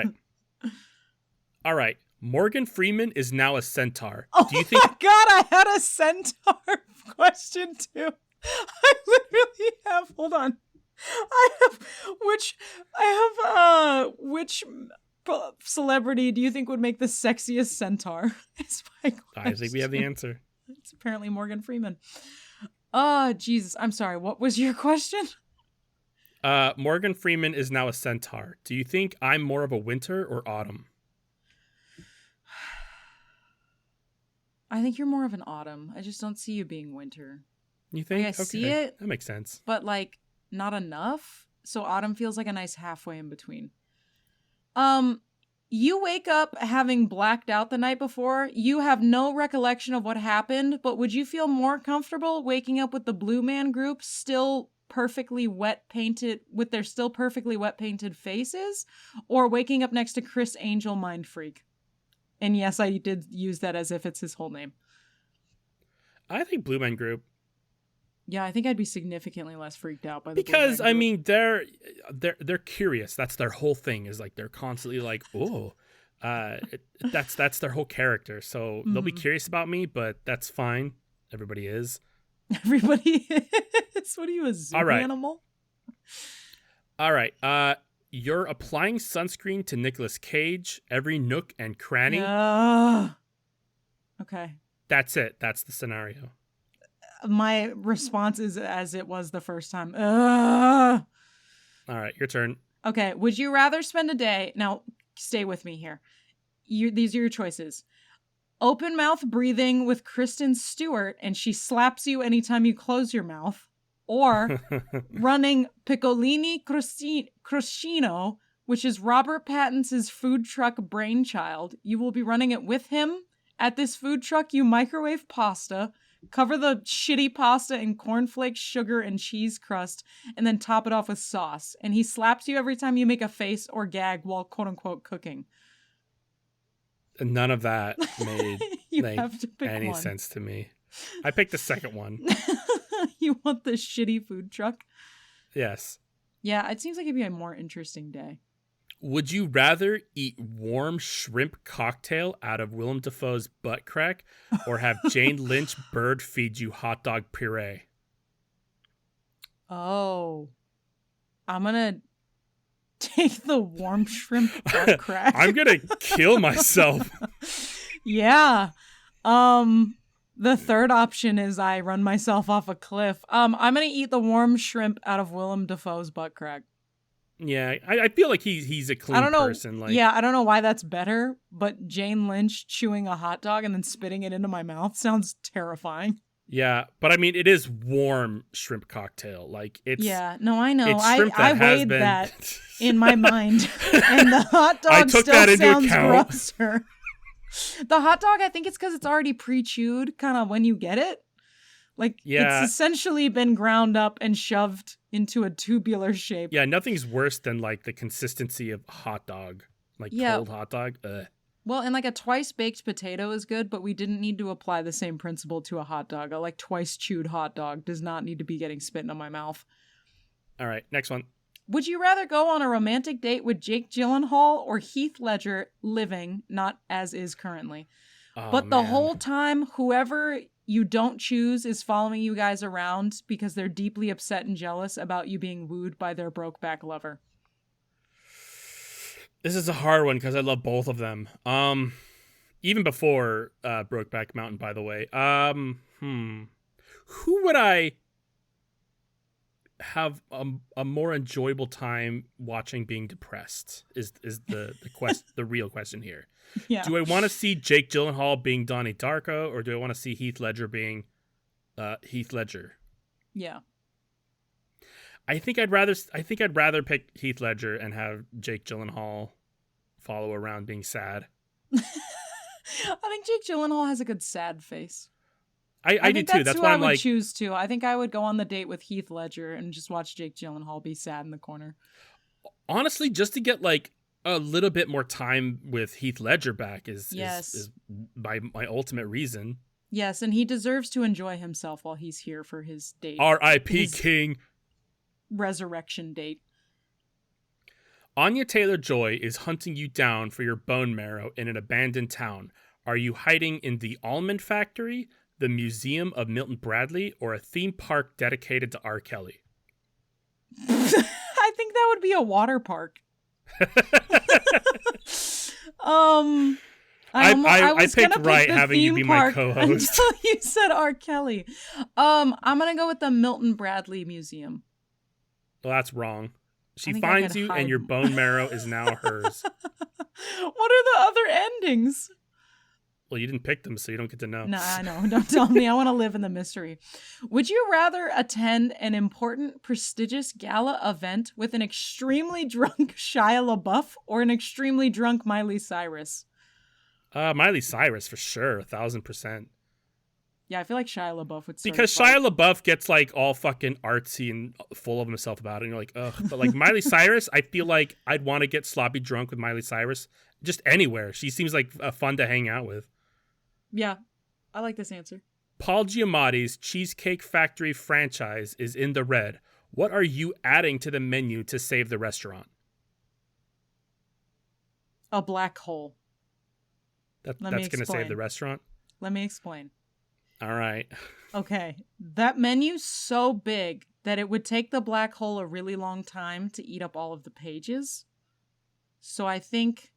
right. Morgan Freeman is now a centaur. Oh my God, I had a centaur question too. I literally have, hold on. Which celebrity do you think would make the sexiest centaur? Is my question. I think we have the answer. It's apparently Morgan Freeman. Oh, Jesus. I'm sorry. What was your question? Morgan Freeman is now a centaur. Do you think I'm more of a winter or autumn? I think you're more of an autumn. I just don't see you being winter. You think? Like, I see it. That makes sense. But, like, not enough. So autumn feels like a nice halfway in between. You wake up having blacked out the night before. You have no recollection of what happened, but would you feel more comfortable waking up with the Blue Man Group still perfectly wet painted, with their still perfectly wet painted faces, or waking up next to Chris Angel Mind Freak? And yes, I did use that as if it's his whole name. I think Blue Man Group. Yeah, I think I'd be significantly less freaked out by the because Blue Man Group. I mean they're curious. That's their whole thing. Is like they're constantly like, oh, that's their whole character. So they'll be curious about me, but that's fine. Everybody is. Everybody is. What are you, a zoo animal? All right. You're applying sunscreen to Nicolas Cage every nook and cranny. Okay. That's it. That's the scenario. My response is as it was the first time. All right, your turn. Okay. Would you rather spend a day... Now, stay with me here. These are your choices. Open mouth breathing with Kristen Stewart and she slaps you anytime you close your mouth. Or running Piccolini Crostino, which is Robert Pattinson's food truck brainchild. You will be running it with him. At this food truck, you microwave pasta, cover the shitty pasta in cornflakes, sugar, and cheese crust, and then top it off with sauce. And he slaps you every time you make a face or gag while quote-unquote cooking. None of that made any sense to me. I picked the second one. You want the shitty food truck? Yes. Yeah, it seems like it'd be a more interesting day. Would you rather eat warm shrimp cocktail out of Willem Dafoe's butt crack or have Jane Lynch bird feed you hot dog puree? Oh. I'm gonna Take the warm shrimp butt crack. I'm gonna kill myself. Yeah. The third option is I run myself off a cliff. I'm gonna eat the warm shrimp out of Willem Dafoe's butt crack. Yeah, I feel like he's a clean person. Like, yeah, I don't know why that's better, but Jane Lynch chewing a hot dog and then spitting it into my mouth sounds terrifying. Yeah, but I mean, it is warm shrimp cocktail. Like, it's... Yeah, no, I know. I weighed that in my mind, and the hot dog still sounds grosser. The hot dog, I think it's because it's already pre-chewed, kind of when you get it. Like, it's essentially been ground up and shoved into a tubular shape. Yeah, nothing's worse than, like, the consistency of hot dog. Like, cold hot dog. Ugh. Well, and, like, a twice-baked potato is good, but we didn't need to apply the same principle to a hot dog. A, like, twice-chewed hot dog does not need to be getting spit into my mouth. All right, next one. Would you rather go on a romantic date with Jake Gyllenhaal or Heath Ledger living, not as is currently? But the whole time, whoever you don't choose is following you guys around because they're deeply upset and jealous about you being wooed by their brokeback lover. This is a hard one because I love both of them. Even before Brokeback Mountain, by the way. Who would I have a more enjoyable time watching being depressed? Is the real question here. Yeah. Do I want to see Jake Gyllenhaal being Donnie Darko, or do I want to see Heath Ledger being Heath Ledger? Yeah. I think I'd rather pick Heath Ledger and have Jake Gyllenhaal follow around being sad. I think Jake Gyllenhaal has a good sad face. I do too. That's why I'm like, I would choose to. I think I would go on the date with Heath Ledger and just watch Jake Gyllenhaal be sad in the corner. Honestly, just to get like a little bit more time with Heath Ledger back is my ultimate reason. Yes, and he deserves to enjoy himself while he's here for his date. R.I.P. King. Resurrection date. Anya Taylor-Joy is hunting you down for your bone marrow in an abandoned town. Are you hiding in the almond factory, the Museum of Milton Bradley, or a theme park dedicated to R. Kelly? I think that would be a water park. I picked right having you be my co-host. Until you said R. Kelly. I'm gonna go with the Milton Bradley Museum. Well, that's wrong. She finds you and your bone marrow is now hers. What are the other endings? Well, you didn't pick them, so you don't get to know. Nah, I know. Don't tell me. I want to live in the mystery. Would you rather attend an important, prestigious gala event with an extremely drunk Shia LaBeouf or an extremely drunk Miley Cyrus? Miley Cyrus, for sure. 1,000%. Yeah, I feel like Shia LaBeouf would because Shia LaBeouf gets like all fucking artsy and full of himself about it, and you're like, ugh. But like Miley Cyrus, I feel like I'd want to get sloppy drunk with Miley Cyrus just anywhere. She seems like fun to hang out with. Yeah, I like this answer. Paul Giamatti's Cheesecake Factory franchise is in the red. What are you adding to the menu to save the restaurant? A black hole. That's going to save the restaurant? Let me explain. All right. Okay. That menu's so big that it would take the black hole a really long time to eat up all of the pages. So I think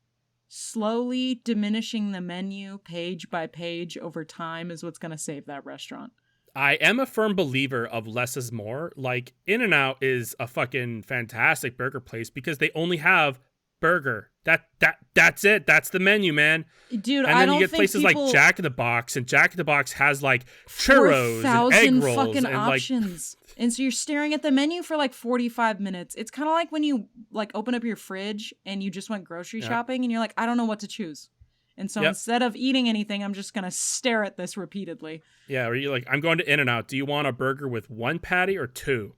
slowly diminishing the menu page by page over time is what's going to save that restaurant. I am a firm believer of less is more. Like, In-N-Out is a fucking fantastic burger place because they only have burger. That's it. That's the menu, man. Dude, and then you get places like Jack in the Box, and Jack in the Box has like churros and egg rolls fucking and options. And so you're staring at the menu for like 45 minutes. It's kind of like when you like open up your fridge and you just went grocery shopping and you're like, I don't know what to choose. And so instead of eating anything, I'm just going to stare at this repeatedly. Yeah, or you're like, I'm going to In-N-Out. Do you want a burger with one patty or two?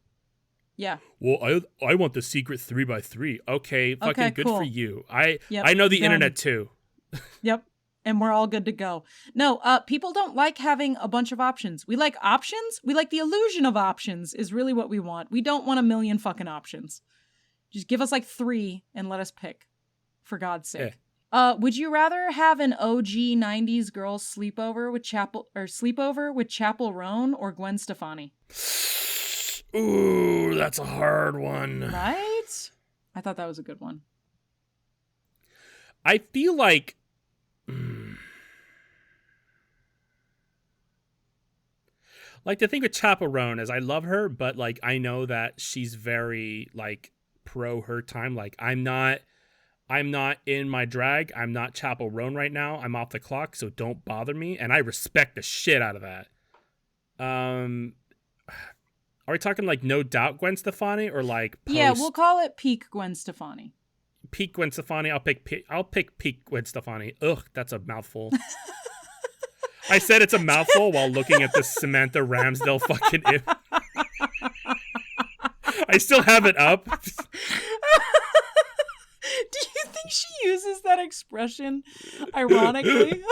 Yeah. Well, I want the secret 3x3. Okay, fucking good for you. I know the internet too. Yep. And we're all good to go. No, people don't like having a bunch of options. We like options. We like the illusion of options is really what we want. We don't want a million fucking options. Just give us like 3 and let us pick, for God's sake. Yeah. Would you rather have an OG 90s girls sleepover with Chappell Roan or Gwen Stefani? Ooh, that's a hard one. Right? I thought that was a good one. I feel like... Like, the thing with Chaperone is I love her, but, like, I know that she's very, like, pro her time. Like, I'm not in my drag. I'm not Chaperone right now. I'm off the clock, so don't bother me. And I respect the shit out of that. Are we talking, like, no doubt Gwen Stefani or, like, post? Yeah, we'll call it peak Gwen Stefani. Peak Gwen Stefani. I'll pick peak Gwen Stefani. Ugh, that's a mouthful. I said it's a mouthful while looking at the Samantha Ramsdale fucking image. I still have it up. Do you think she uses that expression ironically?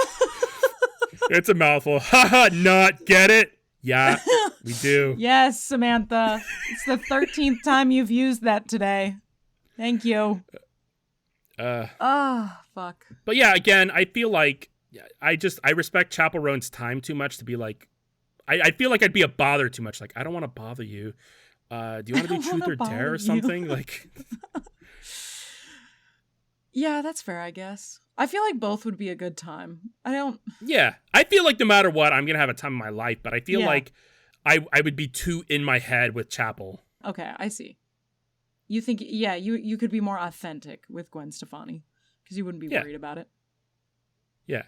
It's a mouthful. Haha, not get it? Yeah, we do. Yes, Samantha. It's the 13th time you've used that today. Thank you. Fuck. But yeah, again, I feel like I respect Chaperone's time too much to be like, I feel like I'd be a bother too much. Like, I don't want to bother you. Do you want to be truth or dare or something? Like, yeah, that's fair, I guess. I feel like both would be a good time. Yeah, I feel like no matter what, I'm gonna have a time in my life. But I feel like I would be too in my head with Chapel. Okay, I see. You think, yeah, you could be more authentic with Gwen Stefani because you wouldn't be worried about it. Yeah.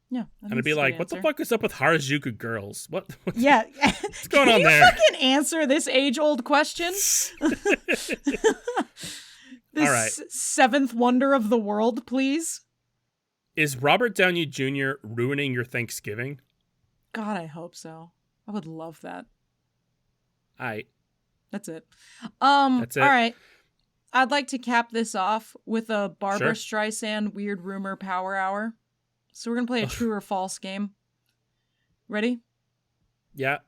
Yeah. And I'd be like, what the fuck is up with Harajuku girls? What's going on there? Can you fucking answer this age-old question? This all right. Seventh wonder of the world, please. Is Robert Downey Jr. ruining your Thanksgiving? God, I hope so. I would love that. That's it. That's it. All right. I'd like to cap this off with a Barbra Streisand weird rumor power hour. So we're going to play a true or false game. Ready? Yeah.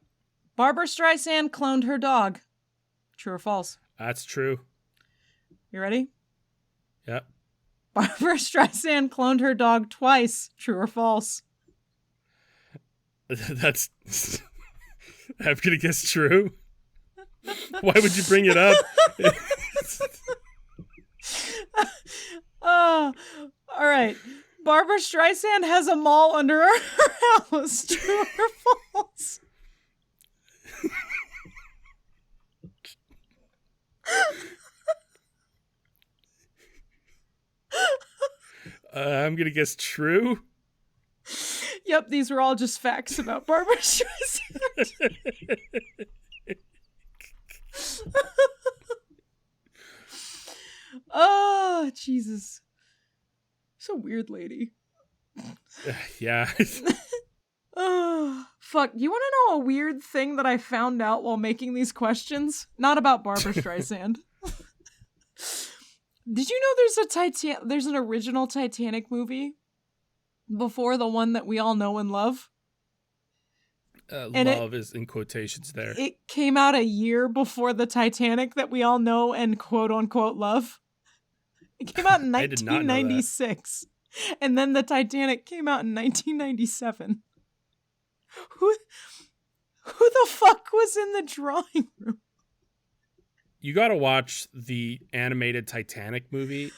Barbra Streisand cloned her dog. True or false? That's true. You ready? Yep. Barbra Streisand cloned her dog twice. True or false? That's... I'm going to guess true. Why would you bring it up? All right. Barbra Streisand has a mall under her house. True or false? I'm going to guess true. Yep, these were all just facts about Barbra Streisand. Oh, Jesus. So weird lady. Yeah. Oh, fuck. You want to know a weird thing that I found out while making these questions? Not about Barbra Streisand. Did you know there's an original Titanic movie before the one that we all know and love? Love is in quotations there. It came out a year before the Titanic that we all know and quote unquote love. It came out in 1996. And then the Titanic came out in 1997. Who the fuck was in the drawing room? You gotta watch the animated Titanic movie.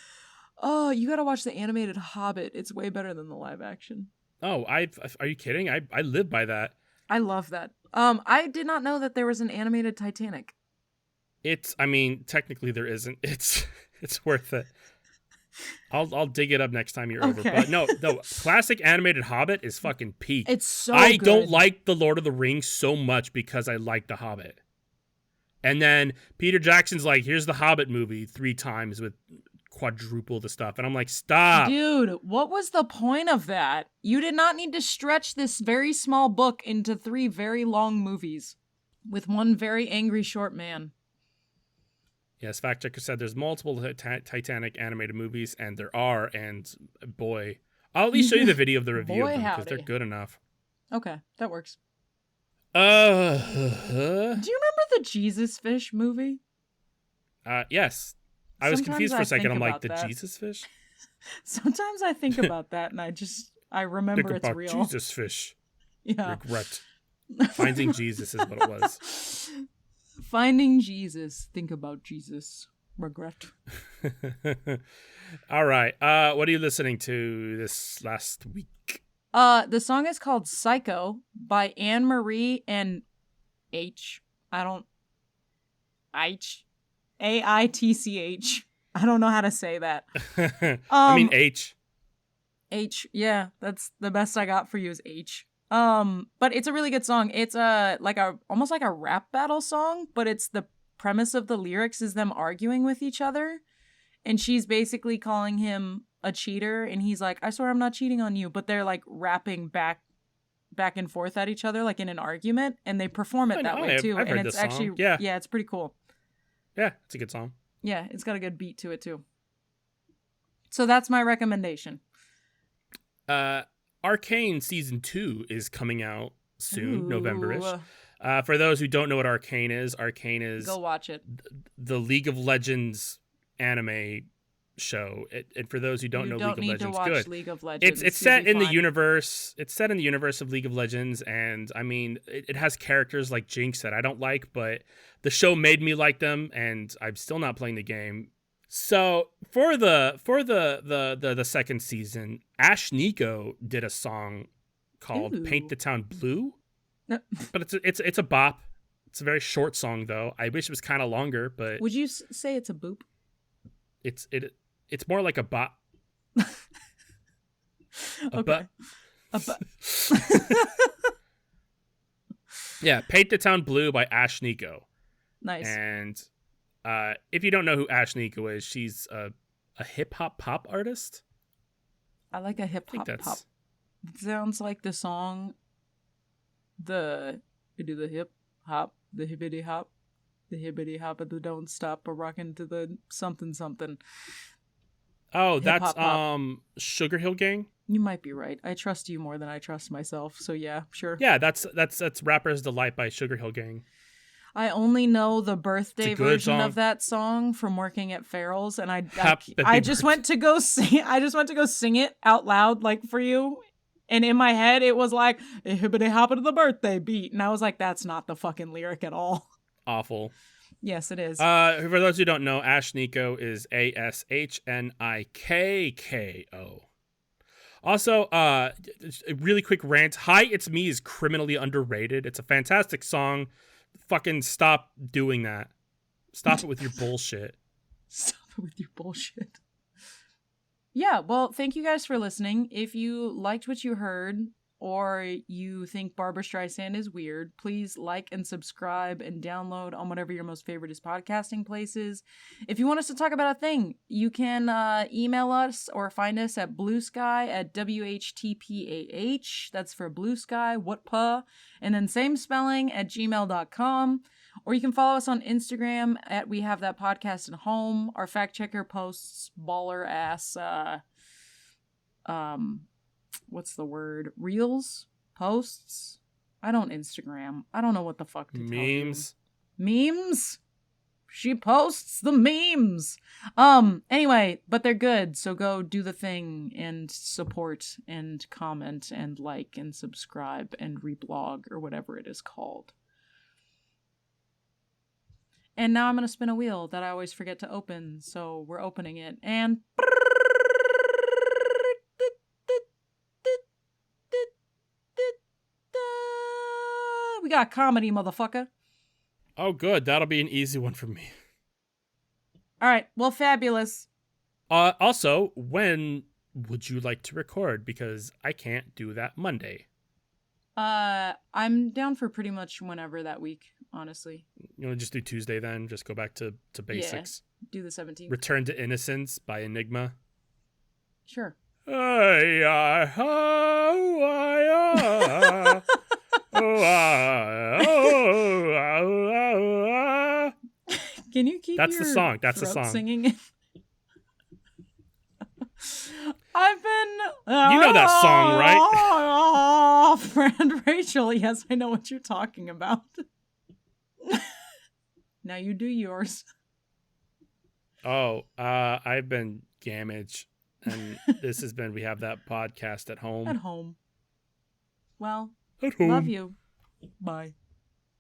Oh, you gotta watch the animated Hobbit. It's way better than the live action. Oh, are you kidding? I live by that. I love that. I did not know that there was an animated Titanic. Technically there isn't. It's worth it. I'll dig it up next time you're over. But no, classic animated Hobbit is fucking peak. It's so I good. don't like the Lord of the Rings so much because I like the Hobbit. And then Peter Jackson's like, here's the Hobbit movie 3 times with quadruple the stuff. And I'm like, stop. Dude, what was the point of that? You did not need to stretch this very small book into 3 very long movies with one very angry short man. Yes, fact checker said there's multiple Titanic animated movies, and there are, and boy, I'll at least show you the video of the review of them because they're good enough. Okay, that works. Do you remember the Jesus Fish movie? Yes. I was confused for a second. I'm like, the that. Jesus Fish? Sometimes I think about that, and I remember think it's about real. Jesus Fish. Yeah. Regret. Finding Jesus is what it was. Finding Jesus. Think about Jesus. regret. All right. What are you listening to this last week? The song is called Psycho by Anne Marie and H. AITCH. I don't know how to say that. I mean H. H. Yeah, that's the best I got for you is H. But it's a really good song. It's almost like a rap battle song, but it's the premise of the lyrics is them arguing with each other, and she's basically calling him a cheater, and he's like, I swear I'm not cheating on you, but they're like rapping back and forth at each other like in an argument, and they perform it that way too. I've heard and it's this actually song. Yeah, it's pretty cool. Yeah, it's a good song. Yeah, it's got a good beat to it too. So that's my recommendation. Arcane season 2 is coming out soon, Ooh. November-ish. For those who don't know what Arcane is go watch it. The League of Legends anime show. And for those who don't know League of Legends, you don't need to watch League of Legends. It's set in the universe. It's set in the universe of League of Legends, and I mean, it has characters like Jinx that I don't like, but the show made me like them, and I'm still not playing the game. So for the second season, Ash Nico did a song called "Paint the Town Blue," but it's a bop. It's a very short song though. I wish it was kind of longer, but would you say it's a boop? It's more like a bop. Okay. Yeah, "Paint the Town Blue" by Ash Nico. Nice. And if you don't know who Ash Nico is, she's a hip hop pop artist. I like a hip hop pop. It sounds like the song. You do the hip hop, the hibbity hop, the hibbity hop, and the don't stop, or rockin' to the something something. Oh, that's Sugar Hill Gang. You might be right. I trust you more than I trust myself. So yeah, sure. Yeah, that's Rapper's Delight by Sugar Hill Gang. I only know the birthday version of that song from working at Farrell's, and I just went to go sing. I just went to go sing it out loud, like for you. And in my head, it was like a hibbity hop to the birthday beat, and I was like, "That's not the fucking lyric at all." Awful. Yes, it is. For those who don't know, Ash Nico is ASHNIKKO. Also, a really quick rant. Hi, It's Me is criminally underrated. It's a fantastic song. Fucking stop doing that. Stop it with your bullshit. Stop it with your bullshit. Yeah, well, thank you guys for listening. If you liked what you heard, or you think Barbra Streisand is weird, please like and subscribe and download on whatever your most favorite podcasting places. If you want us to talk about a thing, you can email us or find us at Blue Sky at WHTPAH. That's for Blue Sky, whatpa, and then same spelling at gmail.com. Or you can follow us on Instagram at We Have That Podcast at Home. Our fact checker posts baller ass what's the word? Reels? Posts? I don't Instagram. I don't know what the fuck to tell you. Memes? Memes? She posts the memes. Anyway, but they're good, so go do the thing and support and comment and like and subscribe and reblog or whatever it is called. And now I'm going to spin a wheel that I always forget to open, so we're opening it. And we got comedy, motherfucker. Oh, good. That'll be an easy one for me. All right. Well, fabulous. Also, when would you like to record? Because I can't do that Monday. I'm down for pretty much whenever that week, honestly. You want to just do Tuesday then? Just go back to basics? Yeah, do the 17th. Return to Innocence by Enigma? Sure. Can you keep That's the song. That's the song. Singing it? I've been... You know that song, right? Friend Rachel, yes, I know what you're talking about. Now you do yours. Oh, I've been Gamage, and this has been We Have That Podcast at Home. At home. Well, at home. Love you. Bye.